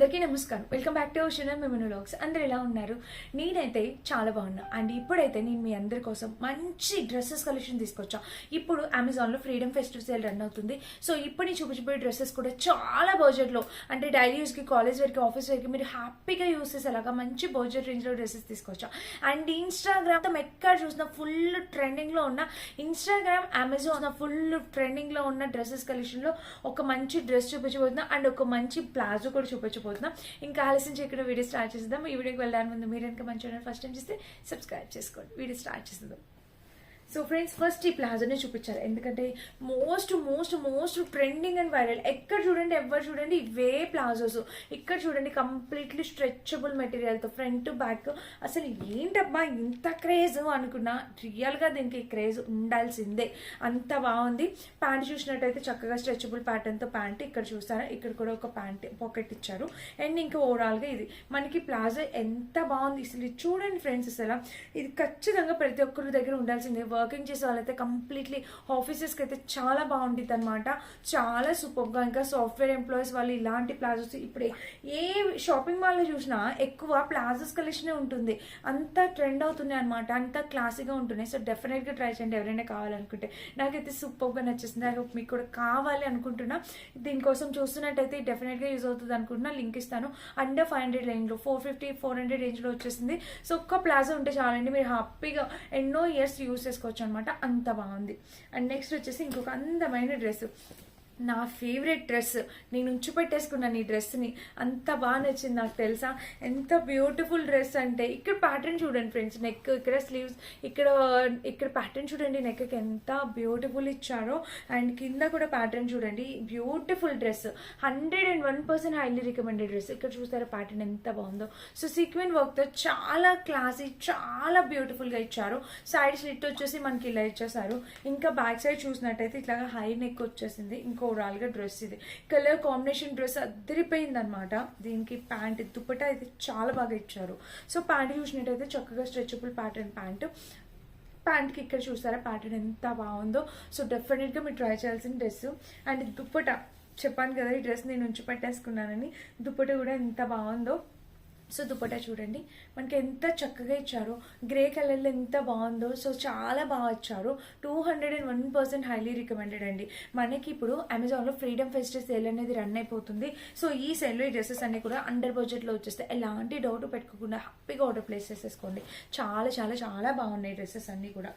అందరికీ నమస్కారం. Welcome back to channel Mimanu vlogs. అందరు ఎలా ఉన్నారు? నేనైతే చాలా బాగున్నా. అండ్ ఇప్పుడైతే నేను మీ అందరి కోసం మంచి డ్రెస్సెస్ కలెక్షన్ తీసుకొచ్చా. ఇప్పుడు అమెజాన్లో ఫ్రీడమ్ ఫెస్టివల్ సేల్ రన్ అవుతుంది. సో ఇప్పుడు నేను చూపించబోయే డ్రెస్సెస్ కూడా చాలా బడ్జెట్లో, అంటే డైలీ యూస్కి, కాలేజ్ వేర్కి, ఆఫీస్ వేర్కి మీరు హ్యాపీగా యూస్ చేసేలాగా మంచి బడ్జెట్ రేంజ్లో డ్రెస్సెస్ తీసుకొచ్చా. అండ్ ఇన్స్టాగ్రామ్ ఎక్కడ చూసినా ఫుల్ ట్రెండింగ్లో ఉన్న ఇన్స్టాగ్రామ్, అమెజాన్ ఫుల్ ట్రెండింగ్లో ఉన్న డ్రెస్సెస్ కలెక్షన్లో ఒక మంచి డ్రెస్ చూపించబోతున్నా అండ్ ఒక మంచి ప్లాజో కూడా చూపించబోతున్నాం. ఇంకా ఆలస్యం చేయకుండా వీడియో స్టార్ట్ చేద్దాం. ఈ వీడియోకి వెళ్ళడానికి ముందు మీరు కనుక మంచి ఫస్ట్ టైం చేస్తే సబ్స్క్రైబ్ చేసుకోండి. వీడియో స్టార్ట్ చేద్దాం. సో ఫ్రెండ్స్, ఫస్ట్ ఈ ప్లాజోనే చూపించారు, ఎందుకంటే most most most trending and viral. ఎక్కడ చూడండి, ఎవరు చూడండి ఇవే ప్లాజోస్. ఇక్కడ చూడండి కంప్లీట్లీ స్ట్రెచబుల్ మెటీరియల్తో ఫ్రంట్ బ్యాక్. అసలు ఏంటబ్బా ఇంత క్రేజ్ అనుకున్నా, రియల్గా దీనికి క్రేజ్ ఉండాల్సిందే, అంత బాగుంది. ప్యాంట్ చూసినట్టయితే చక్కగా స్ట్రెచబుల్ ప్యాటర్న్తో ప్యాంట్. ఇక్కడ చూస్తారా, ఇక్కడ కూడా ఒక ప్యాంట్ పాకెట్ ఇచ్చారు. అండ్ ఇంకా ఓవరాల్గా ఇది మనకి ప్లాజో ఎంత బాగుంది. అసలు చూడండి ఫ్రెండ్స్, అసలు ఇది ఖచ్చితంగా ప్రతి ఒక్కరి దగ్గర ఉండాల్సిందే. వర్కింగ్ చేసే వాళ్ళైతే కంప్లీట్లీ ఆఫీసెస్కి అయితే చాలా బాగుంటుంది అనమాట, చాలా సూపర్గా. ఇంకా సాఫ్ట్వేర్ ఎంప్లాయీస్ వాళ్ళు ఇలాంటి ప్లాజోస్ ఇప్పుడే ఏ షాపింగ్ మాల్లో చూసినా ఎక్కువ ప్లాజోస్ కలెక్షనే ఉంటుంది. అంత ట్రెండ్ అవుతున్నాయి అనమాట, అంత క్లాసీగా ఉంటున్నాయి. సో డెఫినెట్గా ట్రై చేయండి ఎవరైనా కావాలనుకుంటే. నాకైతే సూపర్గా నచ్చేసింది. ఐ హోప్ మీకు కూడా కావాలి అనుకుంటున్నా. దీనికోసం చూస్తున్నట్టయితే డెఫినెట్గా యూజ్ అవుతుంది అనుకుంటున్నా. లింక్ ఇస్తాను. అండర్ 500 రేంజ్లో, 450, 400 రేంజ్లో వచ్చేసింది. సో ఒక్క ప్లాజో ఉంటే చాలండి, మీరు హ్యాపీగా ఎన్నో ఇయర్స్ యూజ్ చేసుకోవచ్చు అనమాట, అంత బాగుంది. అండ్ నెక్స్ట్ వచ్చేసి ఇంకొక అందమైన డ్రెస్, నా ఫేవరెట్ డ్రెస్. నేను ఉంచి పెట్టేసుకున్నాను ఈ డ్రెస్ని, అంత బాగా నచ్చింది నాకు తెలుసా. ఎంత బ్యూటిఫుల్ డ్రెస్ అంటే, ఇక్కడ ప్యాటర్న్ చూడండి ఫ్రెండ్స్, నెక్, ఇక్కడ స్లీవ్స్, ఇక్కడ ప్యాటర్న్ చూడండి, నెక్కి ఎంత బ్యూటిఫుల్ ఇచ్చారో. అండ్ కింద కూడా ప్యాటర్న్ చూడండి, beautiful dress. 101% highly recommended dress. ఇక్కడ చూస్తారా ప్యాటర్న్ ఎంత బాగుందో. సో సీక్వెన్ వర్క్తో చాలా క్లాసీ, చాలా బ్యూటిఫుల్గా ఇచ్చారు. సైడ్ స్లిట్ వచ్చేసి మనకి ఇలా ఇచ్చేసారు. ఇంకా బ్యాక్ సైడ్ చూసినట్టయితే ఇట్లాగా హై నెక్ వచ్చేసింది. ఇంకా ఓవరాల్గా డ్రెస్ ఇది కలర్ కాంబినేషన్ డ్రెస్ అద్దరిపోయింది అనమాట. దీనికి ప్యాంట్, దుపట్టా అయితే చాలా బాగా ఇచ్చారు. సో ప్యాంట్ చూసినట్టయితే చక్కగా స్ట్రెచబుల్ ప్యాటర్న్ ప్యాంట్. ప్యాంట్కి ఇక్కడ చూసారా ప్యాటర్న్ ఎంత బాగుందో. సో డెఫినెట్గా మీరు ట్రై చేయాల్సిన డ్రెస్. అండ్ దుపట్టా చెప్పాను కదా, ఈ డ్రెస్ నేను ఉంచి పెట్టేసుకున్నానని. దుపట్టా కూడా ఎంత బాగుందో. సో దుపట్టా చూడండి మనకి ఎంత చక్కగా ఇచ్చారో, గ్రే కలర్లో ఎంత బాగుందో. సో చాలా బాగా ఇచ్చారు. 201% హైలీ రికమెండెడ్ అండి. మనకి ఇప్పుడు అమెజాన్లో ఫ్రీడమ్ ఫెస్టివల్ సేల్ అనేది రన్ అయిపోతుంది. సో ఈ సేల్లో ఈ డ్రెస్సెస్ అన్ని కూడా అండర్ బడ్జెట్లో వచ్చేస్తాయి. ఎలాంటి డౌట్ పెట్టుకోకుండా హ్యాపీగా ఆర్డర్ ప్లేస్ చేసేసుకోండి. చాలా చాలా చాలా బాగున్నాయి డ్రెస్సెస్ అన్నీ కూడా.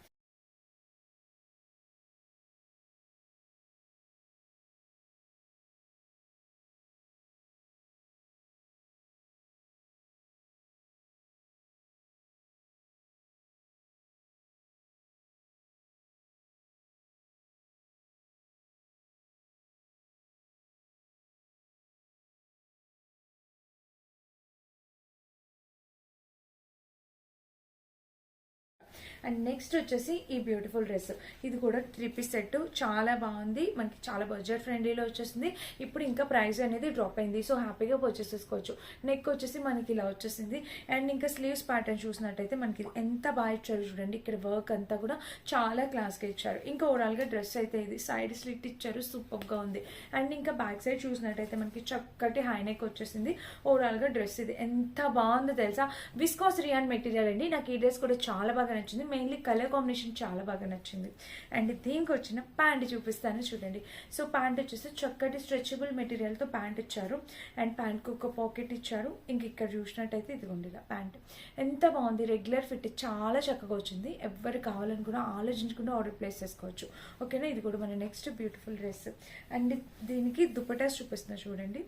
అండ్ నెక్స్ట్ వచ్చేసి ఈ బ్యూటిఫుల్ డ్రెస్. ఇది కూడా 3 పీస్ సెట్, చాలా బాగుంది. మనకి చాలా బడ్జెట్ ఫ్రెండ్లీలో వచ్చేసింది. ఇప్పుడు ఇంకా ప్రైస్ అనేది డ్రాప్ అయింది. సో హ్యాపీగా పర్చేస్ చేసుకోవచ్చు. నెక్ వచ్చేసి మనకి ఇలా వచ్చేసింది. అండ్ ఇంకా స్లీవ్స్ ప్యాటర్న్ చూసినట్టయితే మనకి ఎంత బాగా ఇచ్చారు చూడండి. ఇక్కడ వర్క్ అంతా కూడా చాలా క్లాస్గా ఇచ్చారు. ఇంకా ఓవరాల్గా డ్రెస్ అయితే ఇది సైడ్ స్లిట్ ఇచ్చారు, సూపర్గా ఉంది. అండ్ ఇంకా బ్యాక్ సైడ్ చూసినట్టయితే మనకి చక్కటి హై నెక్ వచ్చేసింది. ఓవరాల్గా డ్రెస్ ఇది ఎంత బాగుందో తెలుసా. విస్కాస్ రియాన్ మెటీరియల్ అండి. నాకు ఈ డ్రెస్ కూడా చాలా బాగా నచ్చింది. మెయిన్లీ కలర్ కాంబినేషన్ చాలా బాగా నచ్చింది. అండ్ దీనికి వచ్చిన ప్యాంట్ చూపిస్తాను చూడండి. సో ప్యాంట్ వచ్చేసి చక్కటి స్ట్రెచబుల్ మెటీరియల్తో ప్యాంట్ ఇచ్చారు. అండ్ ప్యాంట్కి ఒక పాకెట్ ఇచ్చారు. ఇంక ఇక్కడ చూసినట్టయితే ఇదిగోండి ఇలా ప్యాంట్ ఎంత బాగుంది. రెగ్యులర్ ఫిట్ చాలా చక్కగా వచ్చింది. ఎవరు కావాలనుకున్నా ఆలోచించకుండా ఆర్డర్ ప్లేస్ చేసుకోవచ్చు. ఓకేనా. ఇది కూడా మన నెక్స్ట్ బ్యూటిఫుల్ డ్రెస్. అండ్ దీనికి దుపట్టాస్ చూపిస్తున్నా చూడండి.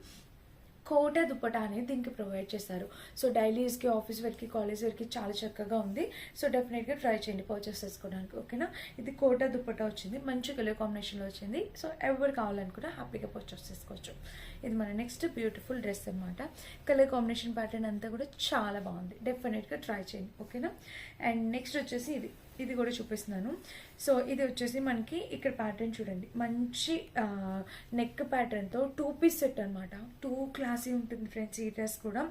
కోటా దుపట్టా అనేది దీనికి ప్రొవైడ్ చేస్తారు. సో డైలీ యూస్కి, ఆఫీస్ వేర్కి, కాలేజ్ వేర్కి చాలా చక్కగా ఉంది. సో డెఫినెట్గా ట్రై చేయండి పర్చేస్ చేసుకోవడానికి. ఓకేనా. ఇది కోటా దుపట్టా వచ్చింది, మంచి కలర్ కాంబినేషన్లో వచ్చింది. సో ఎవరు కావాలనుకుంటే హ్యాపీగా పర్చేస్ చేసుకోవచ్చు. ఇది మన నెక్స్ట్ బ్యూటిఫుల్ డ్రెస్ అనమాట. కలర్ కాంబినేషన్ ప్యాటర్న్ అంతా కూడా చాలా బాగుంది. డెఫినెట్గా ట్రై చేయండి. ఓకేనా. అండ్ నెక్స్ట్ వచ్చేసి ఇది ఇది కూడా చూపిస్తున్నాను. సో ఇది వచ్చేసి మనకి ఇక్కడ ప్యాటర్న్ చూడండి, మంచి నెక్ ప్యాటర్న్తో 2 పీస్ సెట్ అనమాట. 2 క్లాసీ ఉంటుంది ఫ్రెండ్స్. ఈ డ్రెస్ కూడా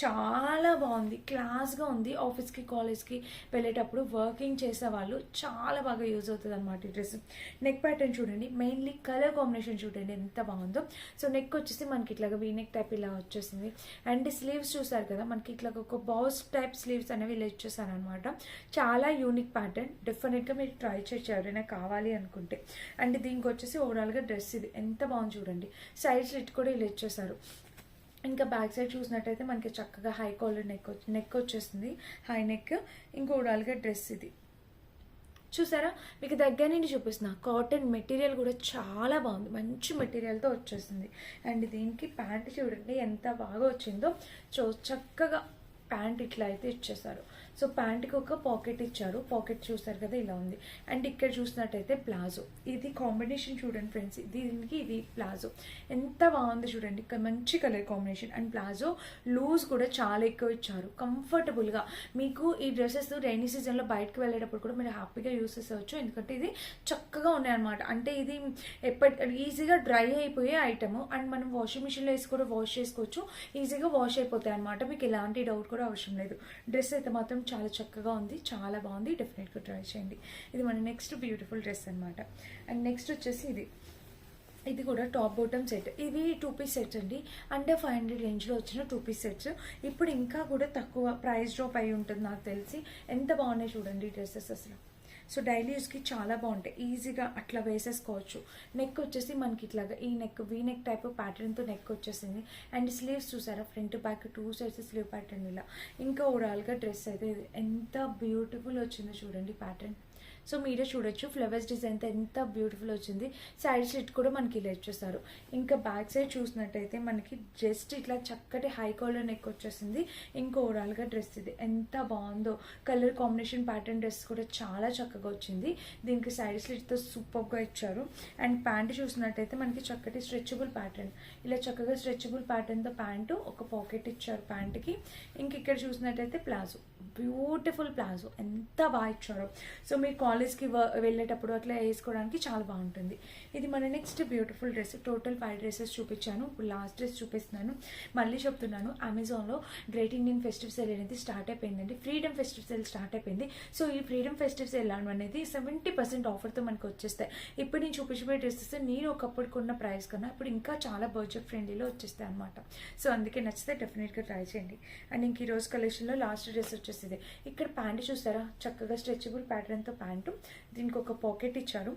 చాలా బాగుంది, క్లాస్గా ఉంది. ఆఫీస్కి కాలేజ్కి వెళ్ళేటప్పుడు వర్కింగ్ చేసే వాళ్ళు చాలా బాగా యూజ్ అవుతుంది అనమాట ఈ డ్రెస్. నెక్ ప్యాటర్న్ చూడండి, మెయిన్లీ కలర్ కాంబినేషన్ చూడండి ఎంత బాగుందో. సో నెక్ వచ్చేసి మనకి ఇట్లాగా వీ నెక్ టైప్ ఇలా వచ్చేసింది. అండ్ స్లీవ్స్ చూసారు కదా, మనకి ఇట్లా ఒక బాస్ టైప్ స్లీవ్స్ అనేవి ఇలా ఇచ్చేసారు అనమాట. చాలా యూనిక్ ప్యాటర్న్, డెఫినెట్గా మీరు ట్రై చేయొచ్చు ఎవరైనా కావాలి అనుకుంటే. అండ్ దీనికి వచ్చేసి ఓవరాల్గా డ్రెస్ ఇది ఎంత బాగుంది చూడండి. సైడ్ స్లిట్ కూడా ఇలా ఇచ్చేసారు. ఇంకా బ్యాక్ సైడ్ చూసినట్టయితే మనకి చక్కగా హై కాలర్ నెక్ వచ్చేస్తుంది, హై నెక్. ఇంకా ఓవరాల్గా డ్రెస్ ఇది చూసారా, మీకు దగ్గర నుండి చూపిస్తున్నా. కాటన్ మెటీరియల్ కూడా చాలా బాగుంది, మంచి మెటీరియల్తో వచ్చేసింది. అండ్ దీనికి ప్యాంట్ చూడండి ఎంత బాగా వచ్చిందో. చక్కగా ప్యాంట్ ఇట్లా అయితే ఇచ్చేసారు. సో ప్యాంట్కి ఒక పాకెట్ ఇచ్చారు, పాకెట్ చూస్తారు కదా ఇలా ఉంది. అండ్ ఇక్కడ చూసినట్టయితే ప్లాజో, ఇది కాంబినేషన్ చూడండి ఫ్రెండ్స్, దీనికి ఇది ప్లాజో ఎంత బాగుంది చూడండి, మంచి colour combination. And palazzo loose కూడా చాలా ఎక్కువ ఇచ్చారు, కంఫర్టబుల్గా. మీకు ఈ డ్రెస్సెస్ రైనీ సీజన్లో బయటకు వెళ్ళేటప్పుడు కూడా మీరు హ్యాపీగా యూస్ చేసేవచ్చు, ఎందుకంటే ఇది చక్కగా ఉన్నాయన్నమాట. అంటే ఇది ఈజీగా డ్రై అయిపోయే ఐటమ్. అండ్ మనం వాషింగ్ మిషన్లో వేసి కూడా వాష్ చేసుకోవచ్చు, ఈజీగా వాష్ అయిపోతాయి అనమాట. మీకు ఎలాంటి డౌట్ కూడా అవసరం లేదు. డ్రెస్ అయితే మాత్రం చాలా చక్కగా ఉంది, చాలా బాగుంది, డెఫినెట్గా ట్రై చేయండి. ఇది మన నెక్స్ట్ బ్యూటిఫుల్ డ్రెస్ అనమాట. అండ్ నెక్స్ట్ వచ్చేసి ఇది కూడా టాప్ బాటమ్ సెట్. ఇవి 2 పీస్ సెట్స్ అండి, అండర్ 500 రేంజ్లో వచ్చిన 2 పీస్ సెట్స్. ఇప్పుడు ఇంకా కూడా తక్కువ ప్రైస్ డ్రాప్ అయి ఉంటుంది నాకు తెలిసి. ఎంత బాగున్నాయి చూడండి డ్రెస్సెస్ అసలు. సో డైలీ యూస్కి చాలా బాగుంటాయి, ఈజీగా అట్లా వేసేసుకోవచ్చు. నెక్ వచ్చేసి మనకి ఇట్లాగా ఈ నెక్ వీ నెక్ టైప్ ప్యాటర్న్తో నెక్ వచ్చేసింది. అండ్ స్లీవ్స్ చూసారా, front back 2 sides sleeve pattern ఇలా. ఇంకా ఓవరాల్గా డ్రెస్ అయితే ఎంత బ్యూటిఫుల్ వచ్చిందో చూడండి ప్యాటర్న్. సో మీరే చూడొచ్చు ఫ్లవర్స్ డిజైన్ ఎంత బ్యూటిఫుల్ వచ్చింది. సైడ్ స్లిట్ కూడా మనకి ఇలా ఇచ్చేస్తారు. ఇంకా బ్యాక్ సైడ్ చూసినట్టయితే మనకి జస్ట్ ఇట్లా చక్కటి హై కాలర్ నెక్ వచ్చేసింది. ఇంకా ఓవరాల్గా డ్రెస్ ఇది ఎంత బాగుందో, కలర్ కాంబినేషన్ ప్యాటర్న్ డ్రెస్ కూడా చాలా చక్కగా వచ్చింది. దీనికి సైడ్ స్లిట్తో సూపర్గా ఇచ్చారు. అండ్ ప్యాంట్ చూసినట్టయితే మనకి చక్కటి స్ట్రెచబుల్ ప్యాటర్న్, ఇలా చక్కగా స్ట్రెచబుల్ ప్యాటర్న్తో ప్యాంటు, ఒక పాకెట్ ఇచ్చారు ప్యాంట్కి. ఇంక ఇక్కడ చూసినట్టయితే ప్లాజో, బ్యూటిఫుల్ ప్లాజో ఎంత బాగా ఇచ్చారో. సో మీరు కాలేజ్కి వెళ్ళేటప్పుడు అట్లా వేసుకోవడానికి చాలా బాగుంటుంది. ఇది మన next beautiful dress. Total 5 dresses చూపించాను, ఇప్పుడు లాస్ట్ డ్రెస్ చూపిస్తున్నాను. మళ్ళీ చెప్తున్నాను, అమెజాన్లో గ్రేట్ ఇండియన్ ఫెస్టివ్ సేల్ అనేది స్టార్ట్ అయిపోయిందండి. ఫ్రీడమ్ ఫెస్టివ్ సేల్ స్టార్ట్ అయిపోయింది. సో ఈ ఫ్రీడమ్ ఫెస్టివ్ సేల్ అనేది 70% ఆఫర్తో మనకు వచ్చేస్తాయి. ఇప్పుడు నేను చూపించబోయే డ్రెస్సెస్ నేను ఒకప్పుడు కొన్న ప్రైస్ కన్నా ఇప్పుడు ఇంకా చాలా బడ్జెట్ ఫ్రెండ్లీలో వచ్చేస్తాయి అనమాట. సో అందుకే నచ్చితే డెఫినెట్గా ట్రై చేయండి. అండ్ ఇంక ఈరోజు కలెక్షన్లో లాస్ట్ డ్రెస్ వచ్చేసి ఇక్కడ ప్యాంట్ చూస్తారా, చక్కగా స్ట్రెచబుల్ ప్యాటర్న్తో ప్యాంటు, దీనికి ఒక పాకెట్ ఇచ్చారు.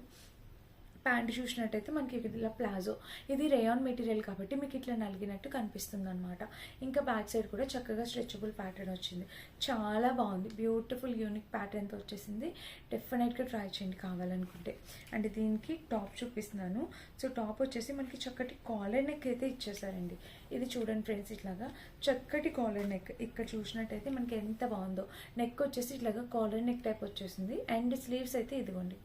ప్యాంట్ చూసినట్టయితే మనకి ఇలా ప్లాజో, ఇది రేయాన్ మెటీరియల్ కాబట్టి మీకు ఇట్లా నలిగినట్టు కనిపిస్తుంది అనమాట. ఇంకా బ్యాక్ సైడ్ కూడా చక్కగా స్ట్రెచబుల్ ప్యాటర్న్ వచ్చింది, చాలా బాగుంది, బ్యూటిఫుల్ యూనిక్ ప్యాటర్న్తో వచ్చేసింది. డెఫినెట్గా ట్రై చేయండి కావాలనుకుంటే. అండ్ దీనికి టాప్ చూపిస్తున్నాను. సో టాప్ వచ్చేసి మనకి చక్కటి కాలర్ నెక్ అయితే ఇచ్చేసారండి. ఇది చూడండి ఫ్రెండ్స్, ఇట్లాగా చక్కటి కాలర్ నెక్. ఇక్కడ చూసినట్టయితే మనకి ఎంత బాగుందో, నెక్ వచ్చేసి ఇట్లాగా కాలర్ నెక్ టైప్ వచ్చేసింది. అండ్ స్లీవ్స్ అయితే ఇదిగోండి,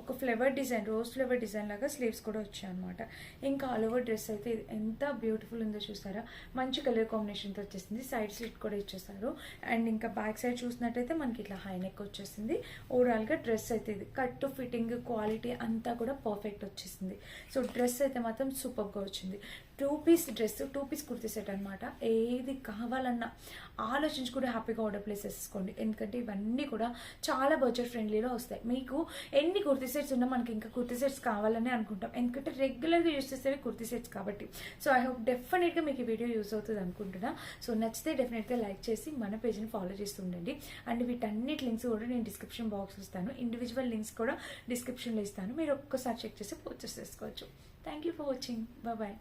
ఒక flavour design, rose flavour design లాగా స్లీవ్స్ కూడా వచ్చాయి అనమాట. ఇంకా ఆల్ ఓవర్ డ్రెస్ అయితే ఎంత బ్యూటిఫుల్ ఉందో చూసారా, మంచి కలర్ కాంబినేషన్తో వచ్చేసింది. సైడ్ స్లిట్ కూడా ఇచ్చేసారు. అండ్ ఇంకా బ్యాక్ సైడ్ చూసినట్టయితే మనకి ఇట్లా హై నెక్ వచ్చేసింది. ఓవరాల్గా డ్రెస్ అయితే ఇది కట్ ఫిట్టింగ్ క్వాలిటీ అంతా కూడా పర్ఫెక్ట్ వచ్చేసింది. సో డ్రెస్ అయితే మాత్రం సూపర్గా వచ్చింది. 2 piece dress, 2 piece kurti set అనమాట. ఏది కావాలన్నా ఆలోచించి కూడా హ్యాపీగా ఆర్డర్ ప్లేస్ చేసుకోండి, ఎందుకంటే ఇవన్నీ కూడా చాలా బడ్జెట్ ఫ్రెండ్లీలో వస్తాయి. మీకు ఎన్ని కుర్తీ సెట్స్ ఉన్నా మనకి ఇంకా కుర్తీ సెట్స్ కావాలని అనుకుంటాం, ఎందుకంటే రెగ్యులర్గా యూజ్ చేసేవి కుర్తీ సెట్స్ కాబట్టి. సో ఐ హోప్ డెఫినెట్గా మీకు ఈ వీడియో యూజ్ అవుతుంది అనుకుంటున్నా. సో నచ్చితే డెఫినెట్గా లైక్ చేసి మన పేజ్ని ఫాలో చేస్తుండండి. అండ్ వీటన్నిటి లింక్స్ కూడా నేను డిస్క్రిప్షన్ బాక్స్లో ఇస్తాను, ఇండివిజువల్ లింక్స్ కూడా డిస్క్రిప్షన్లో ఇస్తాను, మీరు ఒక్కసారి చెక్ చేసి పర్చేస్ చేసుకోవచ్చు. Thank you for watching, bye.